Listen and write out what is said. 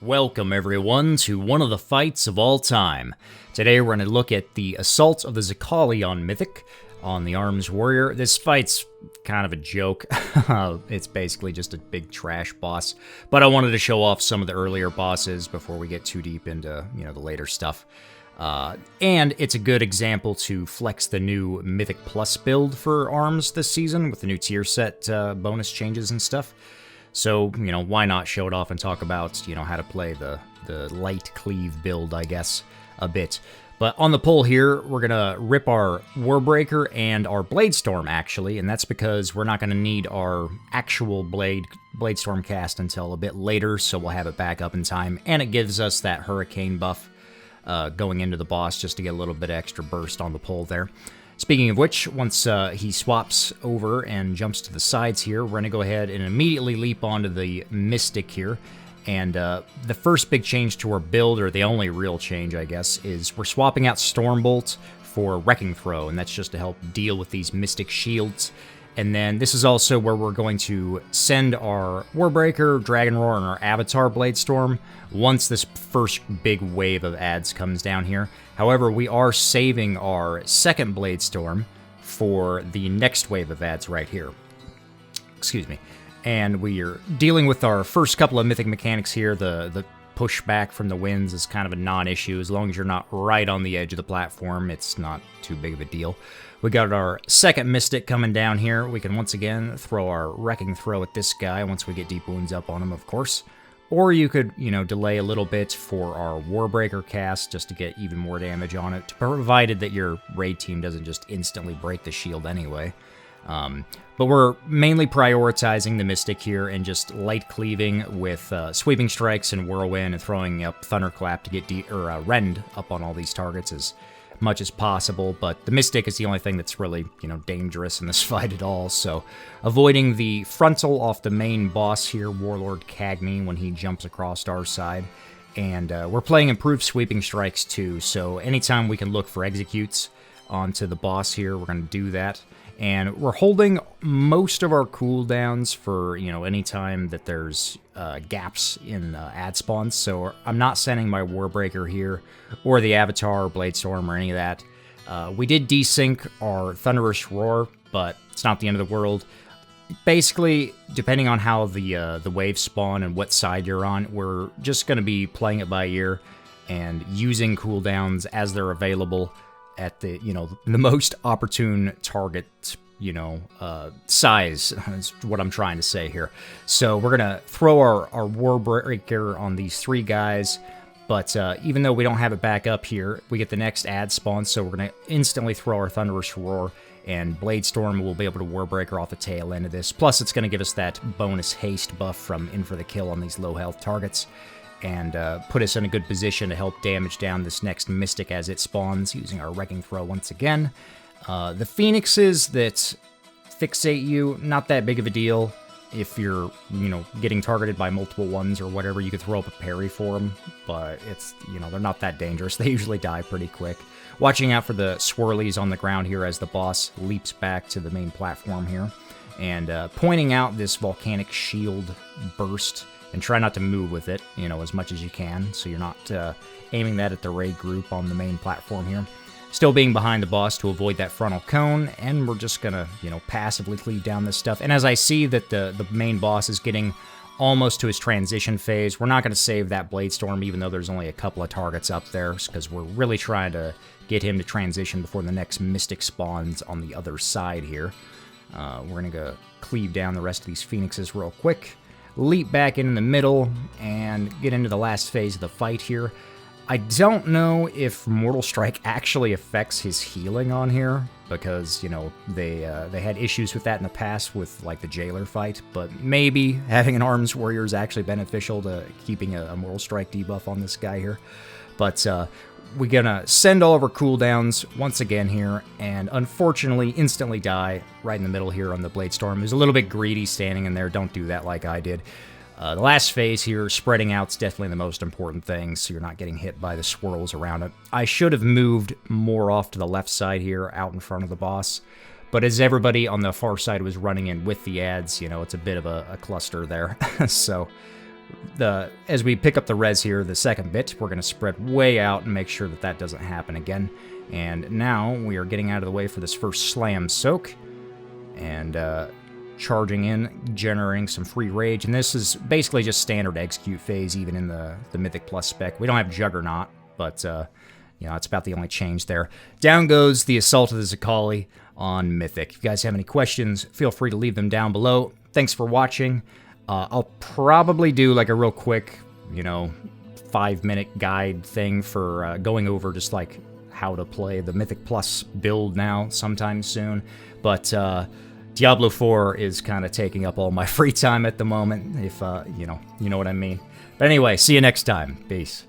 Welcome everyone to one of the fights of all time. Today we're going to look at the assault of the Zaqali on Mythic, on the Arms Warrior. This fight's kind of a joke. It's basically just a big trash boss, but I wanted to show off some of the earlier bosses before we get too deep into, the later stuff. And it's a good example to flex the new Mythic Plus build for Arms this season with the new tier set bonus changes and stuff. So, why not show it off and talk about, how to play the light Cleave build, I guess, a bit. But on the pull here, we're going to rip our Warbreaker and our Bladestorm, actually, and that's because we're not going to need our actual Bladestorm cast until a bit later, so we'll have it back up in time, and it gives us that Hurricane buff going into the boss just to get a little bit extra burst on the pull there. Speaking of which, once he swaps over and jumps to the sides here, we're going to go ahead and immediately leap onto the Mythic here. And the first big change to our build, or the only real change, I guess, is we're swapping out Stormbolt for Wrecking Throw, and that's just to help deal with these Mystic shields. And then this is also where we're going to send our Warbreaker, Dragon Roar, and our Avatar Bladestorm once this first big wave of adds comes down here. However, we are saving our second Bladestorm for the next wave of adds right here. Excuse me. And we are dealing with our first couple of Mythic mechanics here. The pushback from the winds is kind of a non-issue. As long as you're not right on the edge of the platform, it's not too big of a deal. We got our second Mystic coming down here. We can once again throw our Wrecking Throw at this guy once we get Deep Wounds up on him, of course. Or you could, delay a little bit for our Warbreaker cast just to get even more damage on it, provided that your raid team doesn't just instantly break the shield anyway. But we're mainly prioritizing the Mystic here and just light cleaving with Sweeping Strikes and Whirlwind and throwing up Thunderclap to get Rend up on all these targets as much as possible. But the Mystic is the only thing that's really, dangerous in this fight at all. So avoiding the frontal off the main boss here, Warlord Cagney, when he jumps across our side. And we're playing improved Sweeping Strikes too, so anytime we can look for executes onto the boss here, we're going to do that. And we're holding most of our cooldowns for, any time that there's gaps in ad spawns. So I'm not sending my Warbreaker here, or the Avatar, or Bladestorm, or any of that. We did desync our Thunderous Roar, but it's not the end of the world. Basically, depending on how the waves spawn and what side you're on, we're just going to be playing it by ear and using cooldowns as they're available at the, the most opportune target, size, is what I'm trying to say here. So we're going to throw our Warbreaker on these three guys, but even though we don't have it back up here, we get the next ad spawn, so we're going to instantly throw our Thunderous Roar, and Bladestorm will be able to Warbreaker off the tail end of this. Plus, it's going to give us that bonus haste buff from In for the Kill on these low health targets, and put us in a good position to help damage down this next Mystic as it spawns, using our Wrecking Throw once again. The Phoenixes that fixate you, not that big of a deal. If you're, getting targeted by multiple ones or whatever, you could throw up a parry for them, but it's, they're not that dangerous. They usually die pretty quick. Watching out for the swirlies on the ground here as the boss leaps back to the main platform here, and pointing out this volcanic shield burst, and try not to move with it, as much as you can, so you're not aiming that at the raid group on the main platform here. Still being behind the boss to avoid that frontal cone, and we're just gonna, passively cleave down this stuff. And as I see that the main boss is getting almost to his transition phase, we're not gonna save that Bladestorm, even though there's only a couple of targets up there, because we're really trying to get him to transition before the next Mystic spawns on the other side here. We're gonna go cleave down the rest of these Phoenixes real quick, leap back in the middle, and get into the last phase of the fight here. I don't know if Mortal Strike actually affects his healing on here, because, they had issues with that in the past with, like, the Jailer fight, but maybe having an Arms Warrior is actually beneficial to keeping a Mortal Strike debuff on this guy here. But we're gonna send all of our cooldowns once again here, and unfortunately instantly die right in the middle here on the Bladestorm. Who's a little bit greedy standing in there. Don't do that like I did. The last phase here, spreading out's definitely the most important thing, so you're not getting hit by the swirls around it. I should have moved more off to the left side here, out in front of the boss, but as everybody on the far side was running in with the ads, it's a bit of a cluster there. So as we pick up the res here, the second bit, we're going to spread way out and make sure that that doesn't happen again. And now we are getting out of the way for this first slam soak. And charging in, generating some free rage. And this is basically just standard execute phase, even in the Mythic Plus spec. We don't have Juggernaut, but it's about the only change there. Down goes the Assault of the Zaqali on Mythic. If you guys have any questions, feel free to leave them down below. Thanks for watching. I'll probably do like a real quick, 5-minute guide thing for going over just like how to play the Mythic Plus build now sometime soon. But Diablo 4 is kind of taking up all my free time at the moment, if you know what I mean. But anyway, see you next time. Peace.